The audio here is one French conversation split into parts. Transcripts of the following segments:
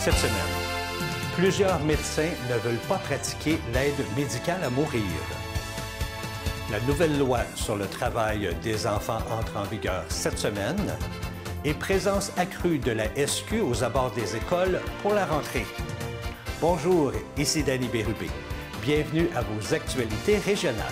cette semaine. Plusieurs médecins ne veulent pas pratiquer l'aide médicale à mourir. La nouvelle loi sur le travail des enfants entre en vigueur cette semaine et présence accrue de la SQ aux abords des écoles pour la rentrée. Bonjour, ici Danny Bérubé. Bienvenue à vos actualités régionales.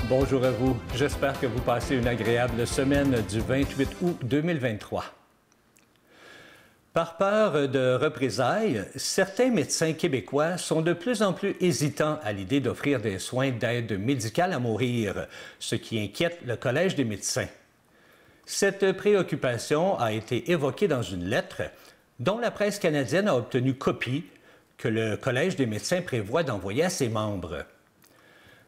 Bonjour à vous. J'espère que vous passez une agréable semaine du 28 août 2023. Par peur de représailles, certains médecins québécois sont de plus en plus hésitants à l'idée d'offrir des soins d'aide médicale à mourir, ce qui inquiète le Collège des médecins. Cette préoccupation a été évoquée dans une lettre dont la presse canadienne a obtenu copie que le Collège des médecins prévoit d'envoyer à ses membres.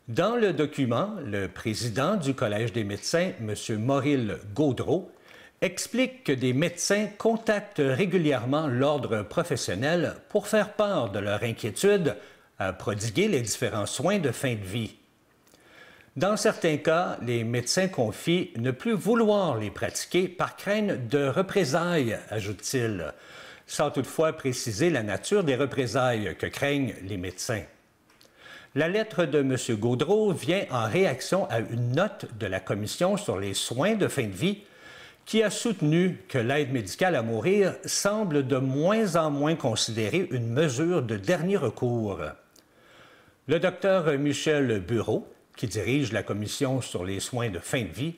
Dans le document, le président du Collège des médecins, M. Maurice Gaudreau, explique que des médecins contactent régulièrement l'ordre professionnel pour faire part de leur inquiétude à prodiguer les différents soins de fin de vie. Dans certains cas, les médecins confient ne plus vouloir les pratiquer par crainte de représailles, ajoute-t-il, sans toutefois préciser la nature des représailles que craignent les médecins. La lettre de M. Gaudreau vient en réaction à une note de la Commission sur les soins de fin de vie qui a soutenu que l'aide médicale à mourir semble de moins en moins considérée une mesure de dernier recours. Le docteur Michel Bureau, qui dirige la Commission sur les soins de fin de vie,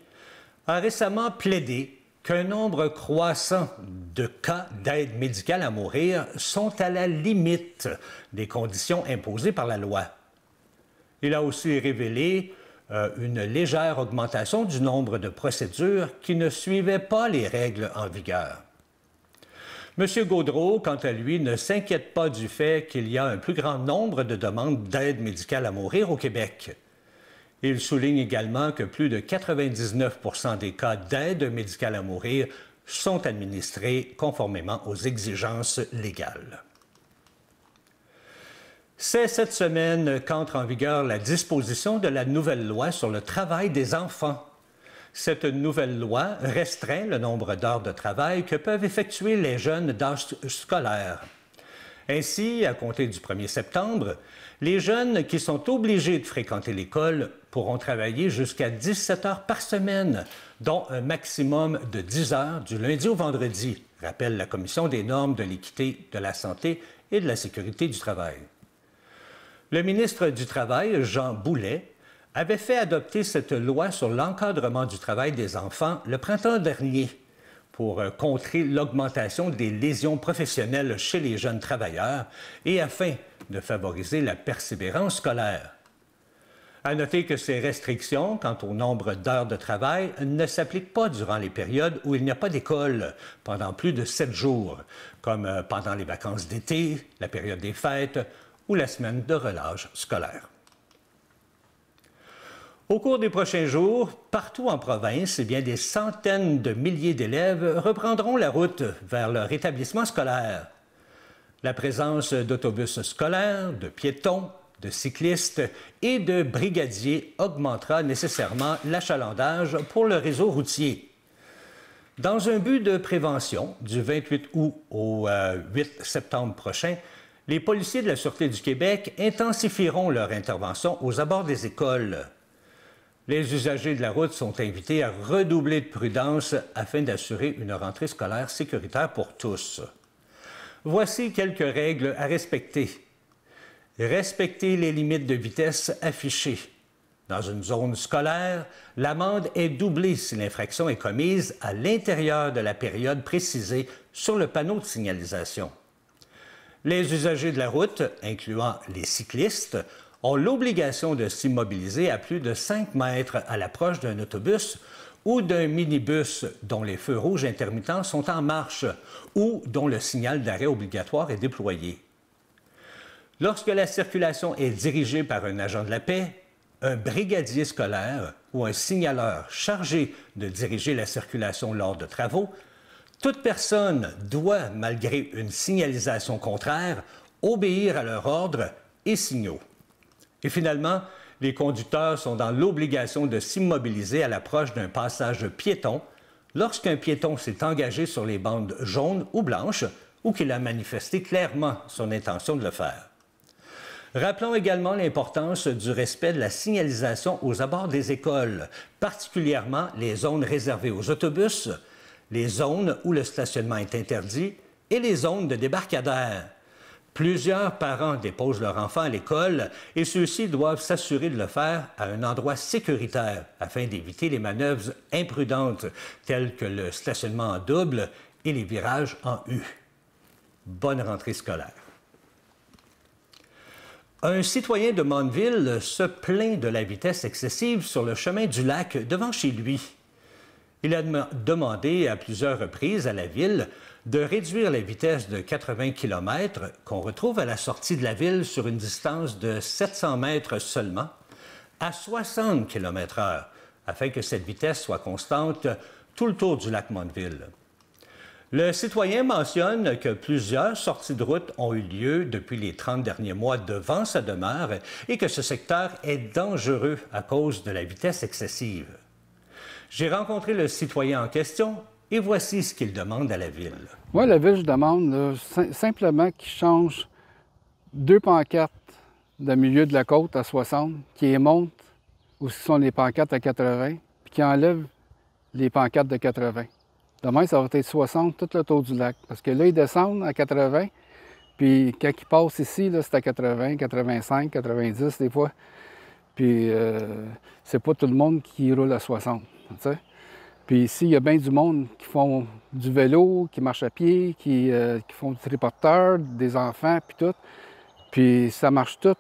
a récemment plaidé qu'un nombre croissant de cas d'aide médicale à mourir sont à la limite des conditions imposées par la loi. Il a aussi révélé une légère augmentation du nombre de procédures qui ne suivaient pas les règles en vigueur. M. Gaudreau, quant à lui, ne s'inquiète pas du fait qu'il y a un plus grand nombre de demandes d'aide médicale à mourir au Québec. Il souligne également que plus de 99 % des cas d'aide médicale à mourir sont administrés conformément aux exigences légales. C'est cette semaine qu'entre en vigueur la disposition de la nouvelle loi sur le travail des enfants. Cette nouvelle loi restreint le nombre d'heures de travail que peuvent effectuer les jeunes d'âge scolaire. Ainsi, à compter du 1er septembre, les jeunes qui sont obligés de fréquenter l'école pourront travailler jusqu'à 17 heures par semaine, dont un maximum de 10 heures du lundi au vendredi, rappelle la Commission des normes de l'équité, de la santé et de la sécurité du travail. Le ministre du Travail, Jean Boulet, avait fait adopter cette loi sur l'encadrement du travail des enfants le printemps dernier pour contrer l'augmentation des lésions professionnelles chez les jeunes travailleurs et afin de favoriser la persévérance scolaire. À noter que ces restrictions quant au nombre d'heures de travail ne s'appliquent pas durant les périodes où il n'y a pas d'école pendant plus de 7 jours, comme pendant les vacances d'été, la période des fêtes ou la semaine de relâche scolaire. Au cours des prochains jours, partout en province, des centaines de milliers d'élèves reprendront la route vers leur établissement scolaire. La présence d'autobus scolaires, de piétons, de cyclistes et de brigadiers augmentera nécessairement l'achalandage pour le réseau routier. Dans un but de prévention, du 28 août au 8 septembre prochain, les policiers de la Sûreté du Québec intensifieront leur intervention aux abords des écoles. Les usagers de la route sont invités à redoubler de prudence afin d'assurer une rentrée scolaire sécuritaire pour tous. Voici quelques règles à respecter. Respecter les limites de vitesse affichées. Dans une zone scolaire, l'amende est doublée si l'infraction est commise à l'intérieur de la période précisée sur le panneau de signalisation. Les usagers de la route, incluant les cyclistes, ont l'obligation de s'immobiliser à plus de 5 mètres à l'approche d'un autobus ou d'un minibus dont les feux rouges intermittents sont en marche ou dont le signal d'arrêt obligatoire est déployé. Lorsque la circulation est dirigée par un agent de la paix, un brigadier scolaire ou un signaleur chargé de diriger la circulation lors de travaux, toute personne doit, malgré une signalisation contraire, obéir à leurs ordres et signaux. Et finalement, Les conducteurs sont dans l'obligation de s'immobiliser à l'approche d'un passage piéton lorsqu'un piéton s'est engagé sur les bandes jaunes ou blanches ou qu'il a manifesté clairement son intention de le faire. Rappelons également l'importance du respect de la signalisation aux abords des écoles, particulièrement les zones réservées aux autobus, les zones où le stationnement est interdit et les zones de débarcadère. Plusieurs parents déposent leur enfant à l'école et ceux-ci doivent s'assurer de le faire à un endroit sécuritaire afin d'éviter les manœuvres imprudentes telles que le stationnement en double et les virages en U. Bonne rentrée scolaire. Un citoyen de Mandeville se plaint de la vitesse excessive sur le chemin du lac devant chez lui. Il a demandé à plusieurs reprises à la ville de réduire la vitesse de 80 km qu'on retrouve à la sortie de la ville sur une distance de 700 mètres seulement à 60 km/h afin que cette vitesse soit constante tout le tour du lac Mandeville. Le citoyen mentionne que plusieurs sorties de route ont eu lieu depuis les 30 derniers mois devant sa demeure et que ce secteur est dangereux à cause de la vitesse excessive. J'ai rencontré le citoyen en question et voici ce qu'il demande à la ville. Moi, la ville, je demande là, simplement qu'ils changent 2 pancartes dans le milieu de la côte à 60, qui montent où sont les pancartes à 80, puis qui enlèvent les pancartes de 80. Demain, ça va être 60 tout le tour du lac. Parce que là, ils descendent à 80, puis quand ils passent ici, c'est à 80, 85, 90 des fois. Puis c'est pas tout le monde qui roule à 60, tu sais. Puis ici, il y a bien du monde qui font du vélo, qui marchent à pied, qui font du triporteur, des enfants, puis tout. Puis ça marche tout.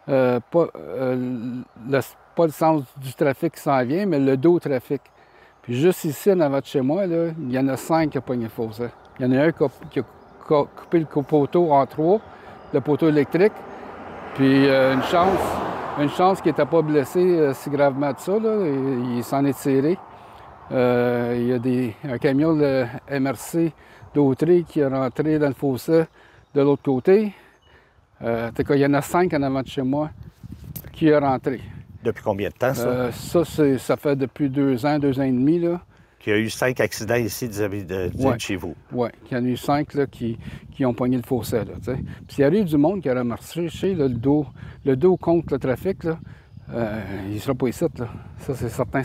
Pas le sens du trafic qui s'en vient, mais le dos au trafic. Puis juste ici, en avant de chez moi, là, il y en a 5 qui ont pogné le fossé. Il y en a un qui a coupé le poteau en 3, le poteau électrique. Puis une chance qu'il n'était pas blessé si gravement de ça, là. Il s'en est tiré. Il y a un camion de MRC d'Autrey qui est rentré dans le fossé de l'autre côté. En tout cas, il y en a 5 en avant de chez moi qui est rentré. Depuis combien de temps, ça? Ça fait depuis 2 ans, 2 ans et demi, là. Qu'il y a eu 5 accidents ici vis-à-vis de chez vous. Oui, qu'il y en a eu 5 là, qui ont pogné le fossé, là, tu sais. Puis s'il y arrive du monde qui aurait marché, là, le dos contre le trafic, là, il ne sera pas ici, là. Ça, c'est certain.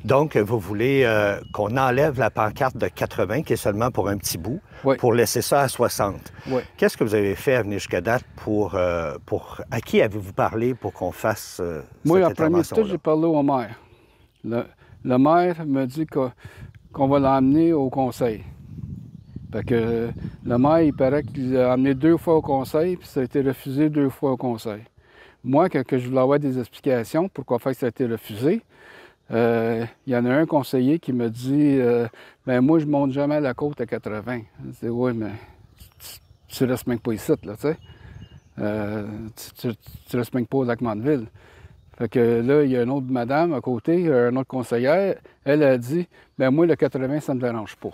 Donc, vous voulez qu'on enlève la pancarte de 80, qui est seulement pour un petit bout, oui, pour laisser ça à 60. Oui. Qu'est-ce que vous avez fait à venir jusqu'à date pour... À qui avez-vous parlé pour qu'on fasse Moi, cette en premier temps, j'ai parlé au maire. Le maire me dit qu'on va l'emmener au conseil. Fait que le maire, il paraît qu'il l'a amené 2 fois au conseil, puis ça a été refusé 2 fois au conseil. Moi, quand je voulais avoir des explications pourquoi ça a été refusé, il y en a un conseiller qui me dit ben moi, je monte jamais à la côte à 80. Je dis oui, mais tu restes même pas ici, là, tu sais. Tu restes même pas au lac Mandeville. Fait que là, il y a une autre madame à côté, une autre conseillère, elle a dit ben moi, le 80, ça ne me dérange pas.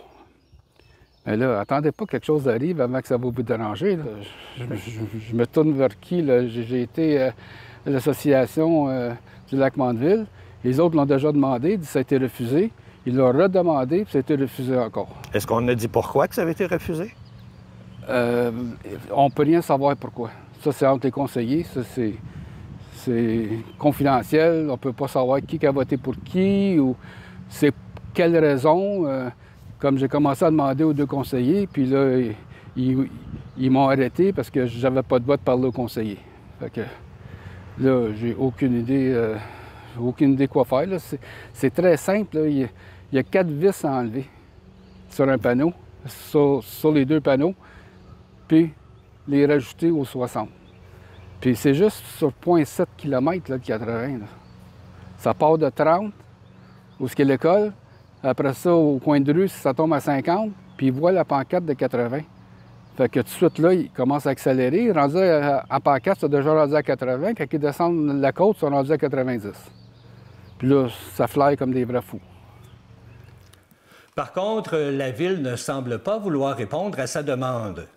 Mais là, attendez pas que quelque chose arrive avant que ça va vous déranger, là. Je me tourne vers qui, là? J'ai été à l'association du lac Mandeville. Les autres l'ont déjà demandé, ça a été refusé. Ils l'ont redemandé, puis ça a été refusé encore. Est-ce qu'on a dit pourquoi que ça avait été refusé? On ne peut rien savoir pourquoi. Ça, c'est entre les conseillers. Ça, c'est confidentiel. On ne peut pas savoir qui a voté pour qui ou c'est quelle raison. Comme j'ai commencé à demander aux 2 conseillers, puis là, ils m'ont arrêté parce que j'avais pas de droit de parler aux conseillers. Fait que là, j'ai aucune idée quoi faire, là. C'est très simple, là. Il y a 4 vis à enlever sur un panneau, sur les 2 panneaux, puis les rajouter aux 60. Puis c'est juste sur 0,7 km là, de 80. Là. Ça part de 30, où est l'école. Après ça, au coin de rue, ça tombe à 50, puis il voit la pancarte de 80. Fait que tout de suite, là, il commence à accélérer. Rendu à pancarte, c'est déjà rendu à 80. Quand ils descendent la côte, ils sont rendus à 90. Puis là, ça flaire comme des vrais fous. Par contre, la Ville ne semble pas vouloir répondre à sa demande.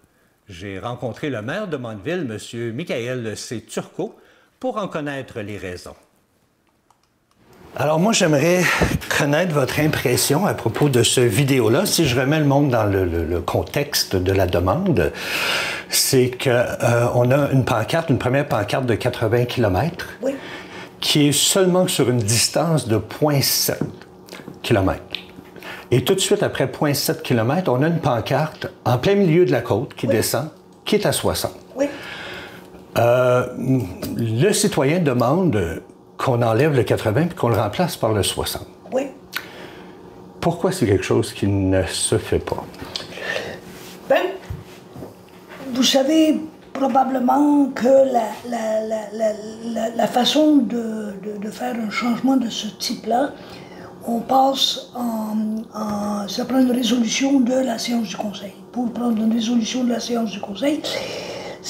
J'ai rencontré le maire de Mandeville, M. Michael C. Turcot, pour en connaître les raisons. Alors moi, j'aimerais connaître votre impression à propos de ce vidéo-là. Si je remets le monde dans le contexte de la demande, c'est qu'on a une pancarte, une première pancarte de 80 km, oui, qui est seulement sur une distance de 0,7 km. Et tout de suite après 0,7 km, on a une pancarte en plein milieu de la côte qui, oui, descend, qui est à 60. Oui. Le citoyen demande qu'on enlève le 80 et qu'on le remplace par le 60. Oui. Pourquoi c'est quelque chose qui ne se fait pas? Bien, vous savez probablement que la façon de faire un changement de ce type-là, on passe ça prend une résolution de la séance du Conseil. Pour prendre une résolution de la séance du Conseil,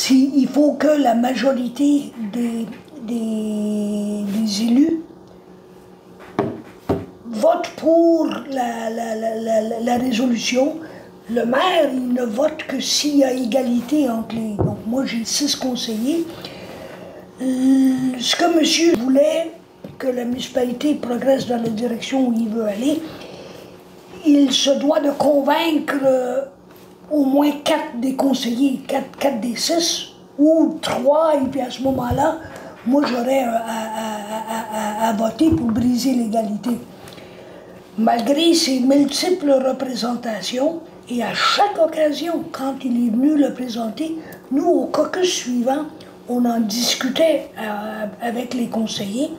il faut que la majorité des élus votent pour la résolution. Le maire, il ne vote que s'il y a égalité entre les... Donc moi, j'ai 6 conseillers. Ce que monsieur voulait, que la municipalité progresse dans la direction où il veut aller, il se doit de convaincre au moins 4 des conseillers, 4 des 6, ou 3, et puis à ce moment-là, moi, j'aurais à voter pour briser l'égalité. Malgré ces multiples représentations, et à chaque occasion, quand il est venu le présenter, nous, au caucus suivant, on en discutait avec les conseillers,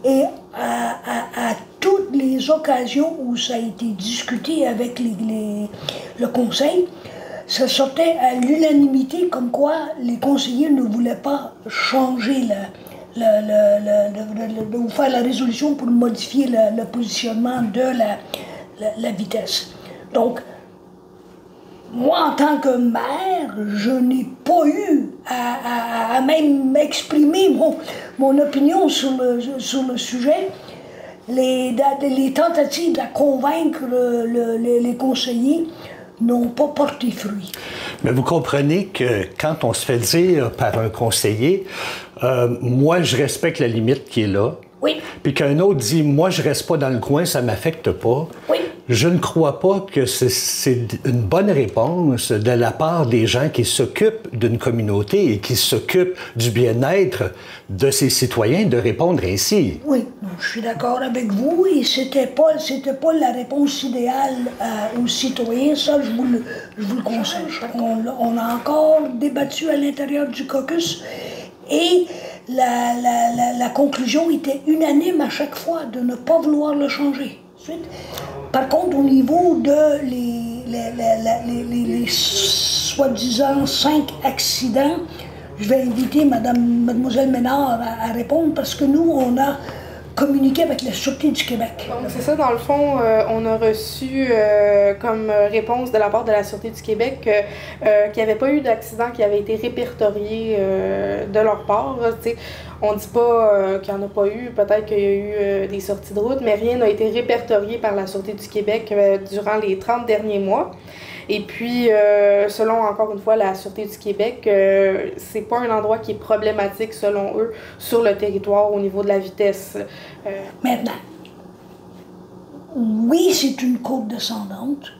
et à toutes les occasions où ça a été discuté avec le conseil, ça sortait à l'unanimité comme quoi les conseillers ne voulaient pas changer ou faire la résolution pour modifier le positionnement de la vitesse. Donc, moi, en tant que maire, je n'ai pas eu à même exprimer mon opinion sur le sujet. Les tentatives de convaincre les conseillers n'ont pas porté fruit. Mais vous comprenez que quand on se fait dire par un conseiller, moi, je respecte la limite qui est là, oui, puis qu'un autre dit, moi, je reste pas dans le coin, ça m'affecte pas. Oui. Je ne crois pas que c'est une bonne réponse de la part des gens qui s'occupent d'une communauté et qui s'occupent du bien-être de ses citoyens de répondre ainsi. Oui, je suis d'accord avec vous et c'était pas la réponse idéale aux citoyens, ça je vous le conseille. On a encore débattu à l'intérieur du caucus et la conclusion était unanime à chaque fois de ne pas vouloir le changer. Par contre, au niveau de les soi-disant 5 accidents, je vais inviter Mademoiselle Ménard à répondre parce que nous, on a communiqué avec la Sûreté du Québec. Donc c'est ça, dans le fond, on a reçu comme réponse de la part de la Sûreté du Québec qu'il n'y avait pas eu d'accident qui avait été répertorié de leur part. On ne dit pas qu'il n'y en a pas eu, peut-être qu'il y a eu des sorties de route, mais rien n'a été répertorié par la Sûreté du Québec durant les 30 derniers mois. Et puis, selon, encore une fois, la Sûreté du Québec, c'est pas un endroit qui est problématique, selon eux, sur le territoire au niveau de la vitesse. Maintenant, oui, c'est une courbe descendante,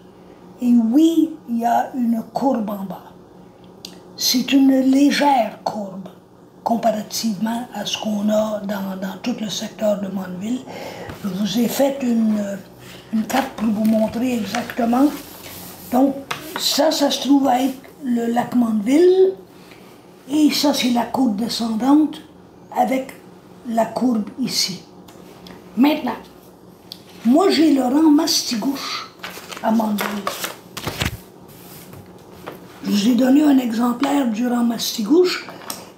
et oui, il y a une courbe en bas. C'est une légère courbe, comparativement à ce qu'on a dans tout le secteur de Mandeville. Je vous ai fait une carte pour vous montrer exactement. Donc, ça se trouve à être le lac Mandeville, et ça, c'est la côte descendante avec la courbe ici. Maintenant, moi, j'ai le rang Mastigouche à Mandeville. Je vous ai donné un exemplaire du rang Mastigouche,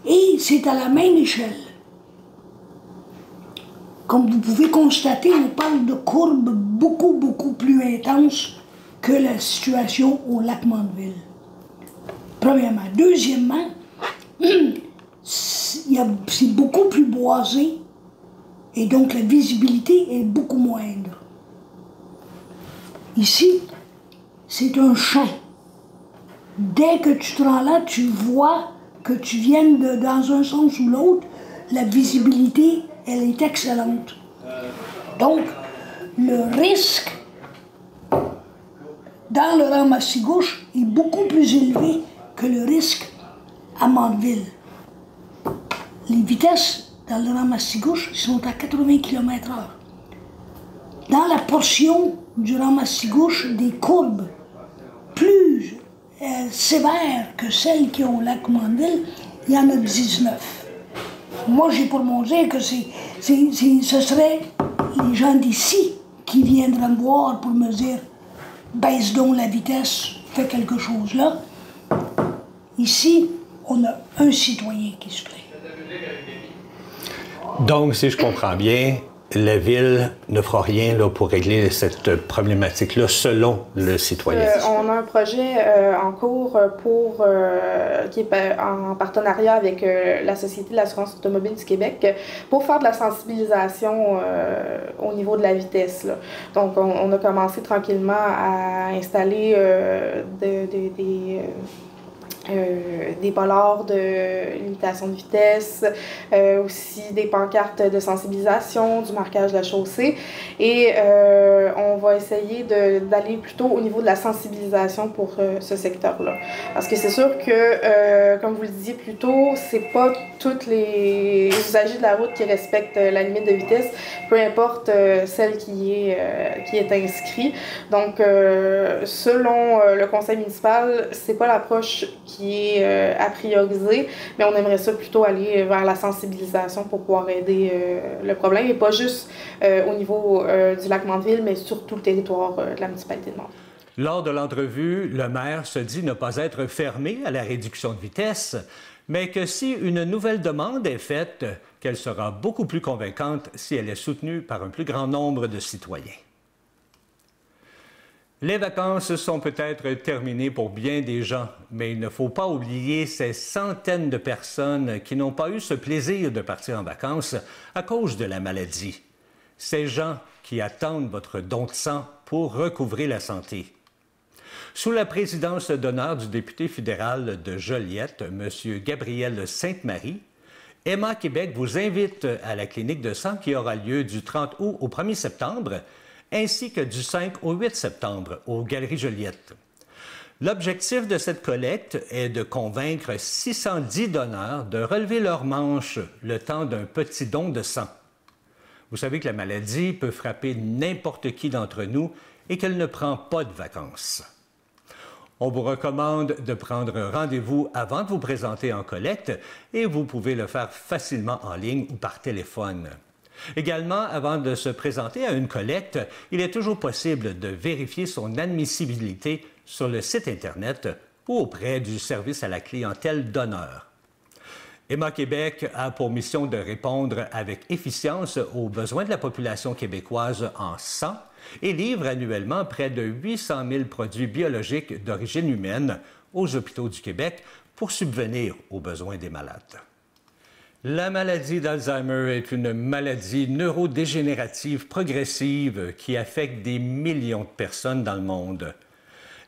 et c'est à la même échelle. Comme vous pouvez constater, on parle de courbes beaucoup plus intenses que la situation au lac Mandeville. Premièrement. Deuxièmement, c'est beaucoup plus boisé et donc la visibilité est beaucoup moindre. Ici, c'est un champ. Dès que tu te rends là, tu vois que tu viennes dans un sens ou l'autre, la visibilité, elle est excellente. Donc, le risque dans le rang Massigouche est beaucoup plus élevé que le risque à Mandeville. Les vitesses dans le rang Massigouche sont à 80 km/h. Dans la portion du rang Massigouche des courbes plus sévères que celles qui ont au lac Mandeville, il y en a 19. Moi, j'ai pour mon dire que ce serait les gens d'ici qui viendraient me voir pour me dire « baisse donc la vitesse, fais quelque chose là ». Ici, on a un citoyen qui se plaint. Donc, si je comprends bien, la Ville ne fera rien là, pour régler cette problématique-là selon le citoyen. On a un projet en cours qui est en partenariat avec la Société de l'assurance automobile du Québec pour faire de la sensibilisation au niveau de la vitesse, là. Donc, on a commencé tranquillement à installer des polars de limitation de vitesse, aussi des pancartes de sensibilisation, du marquage de la chaussée. Et on va essayer d'aller plutôt au niveau de la sensibilisation pour ce secteur-là. Parce que c'est sûr que, comme vous le disiez plus tôt, c'est pas tous les usagers de la route qui respectent la limite de vitesse, peu importe celle qui est inscrite. Donc, selon le conseil municipal, c'est pas l'approche qui est à prioriser, mais on aimerait ça plutôt aller vers la sensibilisation pour pouvoir aider le problème, et pas juste au niveau du lac Mandeville, mais sur tout le territoire de la municipalité de Mandeville. Lors de l'entrevue, le maire se dit ne pas être fermé à la réduction de vitesse, mais que si une nouvelle demande est faite, qu'elle sera beaucoup plus convaincante si elle est soutenue par un plus grand nombre de citoyens. Les vacances sont peut-être terminées pour bien des gens, mais il ne faut pas oublier ces centaines de personnes qui n'ont pas eu ce plaisir de partir en vacances à cause de la maladie. Ces gens qui attendent votre don de sang pour recouvrer la santé. Sous la présidence d'honneur du député fédéral de Joliette, M. Gabriel Sainte-Marie, Emma Québec vous invite à la clinique de sang qui aura lieu du 30 août au 1er septembre, ainsi que du 5 au 8 septembre aux Galeries Joliette. L'objectif de cette collecte est de convaincre 610 donneurs de relever leurs manches le temps d'un petit don de sang. Vous savez que la maladie peut frapper n'importe qui d'entre nous et qu'elle ne prend pas de vacances. On vous recommande de prendre rendez-vous avant de vous présenter en collecte et vous pouvez le faire facilement en ligne ou par téléphone. Également, avant de se présenter à une collecte, il est toujours possible de vérifier son admissibilité sur le site Internet ou auprès du service à la clientèle donneur. Emma Québec a pour mission de répondre avec efficience aux besoins de la population québécoise en sang et livre annuellement près de 800 000 produits biologiques d'origine humaine aux hôpitaux du Québec pour subvenir aux besoins des malades. La maladie d'Alzheimer est une maladie neurodégénérative progressive qui affecte des millions de personnes dans le monde.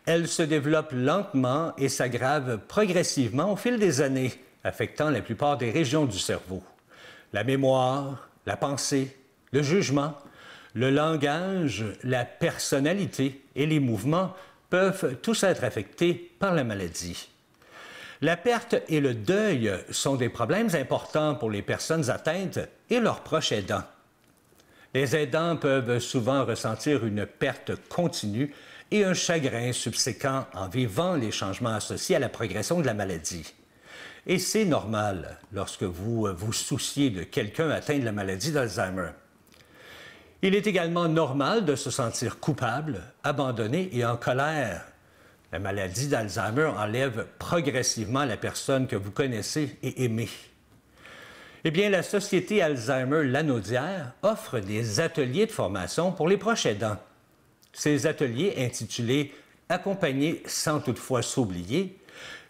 Elle se développe lentement et s'aggrave progressivement au fil des années, affectant la plupart des régions du cerveau. La mémoire, la pensée, le jugement, le langage, la personnalité et les mouvements peuvent tous être affectés par la maladie. La perte et le deuil sont des problèmes importants pour les personnes atteintes et leurs proches aidants. Les aidants peuvent souvent ressentir une perte continue et un chagrin subséquent en vivant les changements associés à la progression de la maladie. Et c'est normal lorsque vous vous souciez de quelqu'un atteint de la maladie d'Alzheimer. Il est également normal de se sentir coupable, abandonné et en colère. La maladie d'Alzheimer enlève progressivement la personne que vous connaissez et aimez. Eh bien, la Société Alzheimer Lanaudière offre des ateliers de formation pour les proches aidants. Ces ateliers, intitulés « Accompagner sans toutefois s'oublier »,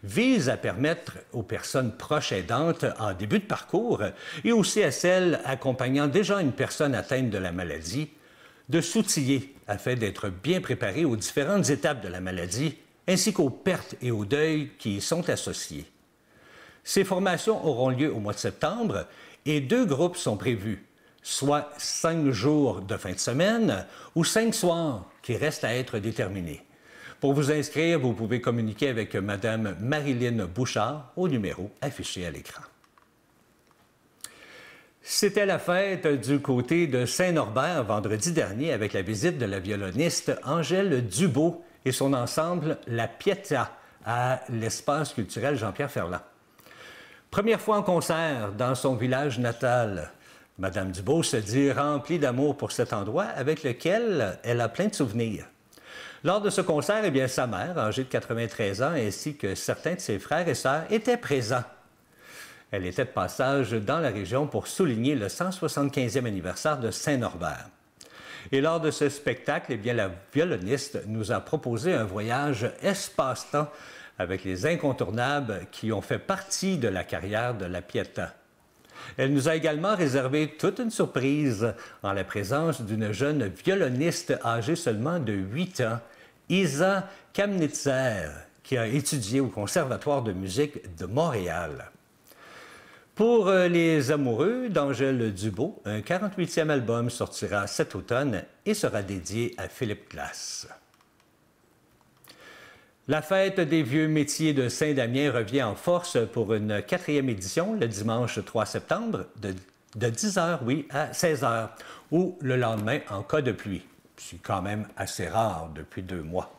visent à permettre aux personnes proches aidantes en début de parcours et aussi à celles accompagnant déjà une personne atteinte de la maladie de s'outiller afin d'être bien préparées aux différentes étapes de la maladie ainsi qu'aux pertes et aux deuils qui y sont associés. Ces formations auront lieu au mois de septembre et 2 groupes sont prévus, soit 5 jours de fin de semaine ou 5 soirs qui restent à être déterminés. Pour vous inscrire, vous pouvez communiquer avec Mme Marilyn Bouchard au numéro affiché à l'écran. C'était la fête du côté de Saint-Norbert vendredi dernier avec la visite de la violoniste Angèle Dubeau et son ensemble La Pietà à l'espace culturel Jean-Pierre Ferland. Première fois en concert dans son village natal. Madame Dubeau se dit remplie d'amour pour cet endroit avec lequel elle a plein de souvenirs. Lors de ce concert, eh bien, sa mère, âgée de 93 ans, ainsi que certains de ses frères et sœurs étaient présents. Elle était de passage dans la région pour souligner le 175e anniversaire de Saint-Norbert. Et lors de ce spectacle, eh bien, la violoniste nous a proposé un voyage espace-temps avec les incontournables qui ont fait partie de la carrière de La Pietà. Elle nous a également réservé toute une surprise en la présence d'une jeune violoniste âgée seulement de 8 ans, Isa Kamnitzer, qui a étudié au Conservatoire de musique de Montréal. Pour les amoureux d'Angèle Dubeau, un 48e album sortira cet automne et sera dédié à Philippe Glass. La fête des vieux métiers de Saint-Damien revient en force pour une 4e édition le dimanche 3 septembre de 10h, oui, à 16h, ou le lendemain en cas de pluie. C'est quand même assez rare depuis 2 mois.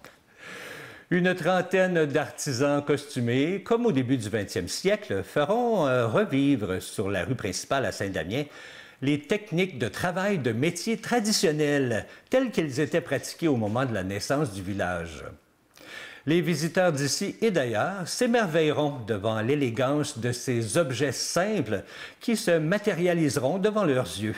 Une trentaine d'artisans costumés, comme au début du 20e siècle, feront revivre sur la rue principale à Saint-Damien les techniques de travail de métiers traditionnels tels qu'ils étaient pratiqués au moment de la naissance du village. Les visiteurs d'ici et d'ailleurs s'émerveilleront devant l'élégance de ces objets simples qui se matérialiseront devant leurs yeux.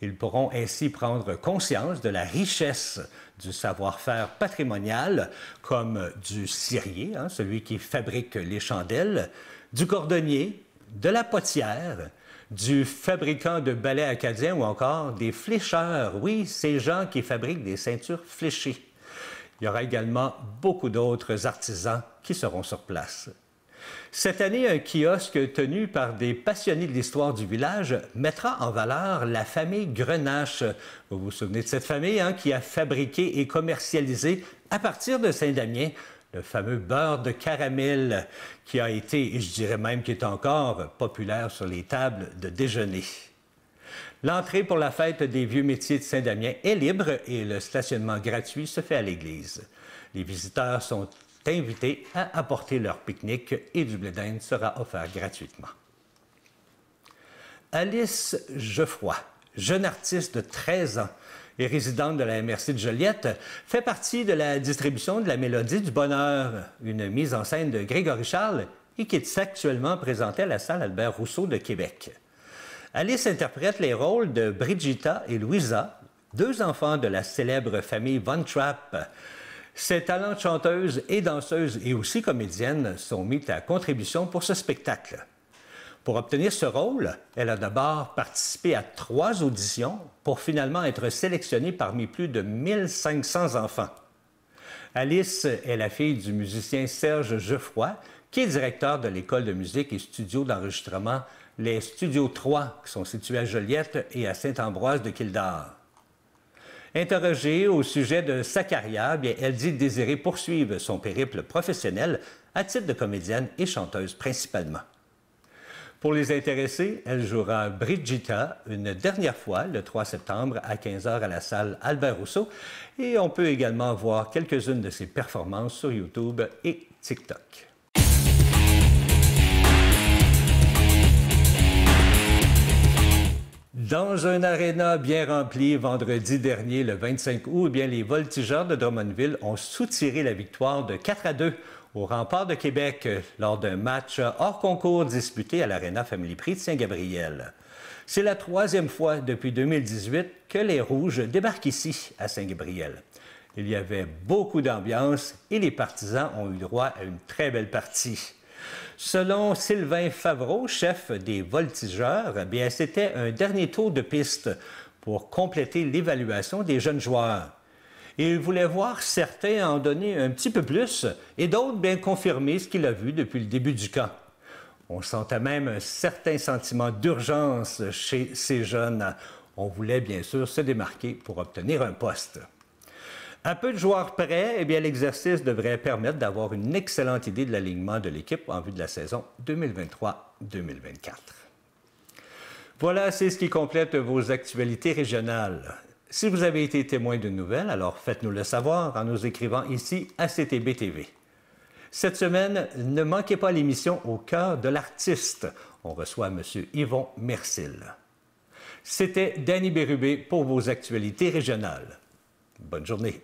Ils pourront ainsi prendre conscience de la richesse du savoir-faire patrimonial, comme du cirier, celui qui fabrique les chandelles, du cordonnier, de la potière, du fabricant de balais acadiens ou encore des flécheurs, oui, ces gens qui fabriquent des ceintures fléchées. Il y aura également beaucoup d'autres artisans qui seront sur place. Cette année, un kiosque tenu par des passionnés de l'histoire du village mettra en valeur la famille Grenache. Vous vous souvenez de cette famille qui a fabriqué et commercialisé à partir de Saint-Damien le fameux beurre de caramel qui a été, et je dirais même qui est encore, populaire sur les tables de déjeuner. L'entrée pour la fête des vieux métiers de Saint-Damien est libre et le stationnement gratuit se fait à l'église. Les visiteurs sont invités à apporter leur pique-nique et du blé d'Inde sera offert gratuitement. Alice Geoffroy, jeune artiste de 13 ans et résidente de la MRC de Joliette, fait partie de la distribution de la Mélodie du Bonheur, une mise en scène de Grégory Charles et qui est actuellement présentée à la salle Albert Rousseau de Québec. Alice interprète les rôles de Brigitta et Louisa, 2 enfants de la célèbre famille Von Trapp. Ses talents de chanteuse et danseuse et aussi comédienne sont mis à contribution pour ce spectacle. Pour obtenir ce rôle, elle a d'abord participé à 3 auditions pour finalement être sélectionnée parmi plus de 1500 enfants. Alice est la fille du musicien Serge Geoffroy, qui est directeur de l'école de musique et studio d'enregistrement les Studios 3, qui sont situés à Joliette et à Saint-Ambroise de Kildare. Interrogée au sujet de sa carrière, elle dit désirer poursuivre son périple professionnel à titre de comédienne et chanteuse principalement. Pour les intéressés, elle jouera Brigitta une dernière fois le 3 septembre à 15h à la salle Albert Rousseau et on peut également voir quelques-unes de ses performances sur YouTube et TikTok. Dans un aréna bien rempli vendredi dernier, le 25 août, les voltigeurs de Drummondville ont soutiré la victoire de 4-2 au Rempart de Québec lors d'un match hors concours disputé à l'Arena Family Prix de Saint-Gabriel. C'est la 3e fois depuis 2018 que les Rouges débarquent ici, à Saint-Gabriel. Il y avait beaucoup d'ambiance et les partisans ont eu droit à une très belle partie. Selon Sylvain Favreau, chef des voltigeurs, c'était un dernier tour de piste pour compléter l'évaluation des jeunes joueurs. Et il voulait voir certains en donner un petit peu plus et d'autres confirmer ce qu'il a vu depuis le début du camp. On sentait même un certain sentiment d'urgence chez ces jeunes. On voulait bien sûr se démarquer pour obtenir un poste. À peu de joueurs près, eh bien, l'exercice devrait permettre d'avoir une excellente idée de l'alignement de l'équipe en vue de la saison 2023-2024. Voilà, c'est ce qui complète vos actualités régionales. Si vous avez été témoin d'une nouvelle, alors faites-nous le savoir en nous écrivant ici à CTB TV. Cette semaine, ne manquez pas l'émission Au cœur de l'artiste. On reçoit M. Yvon Mercil. C'était Danny Bérubé pour vos actualités régionales. Bonne journée.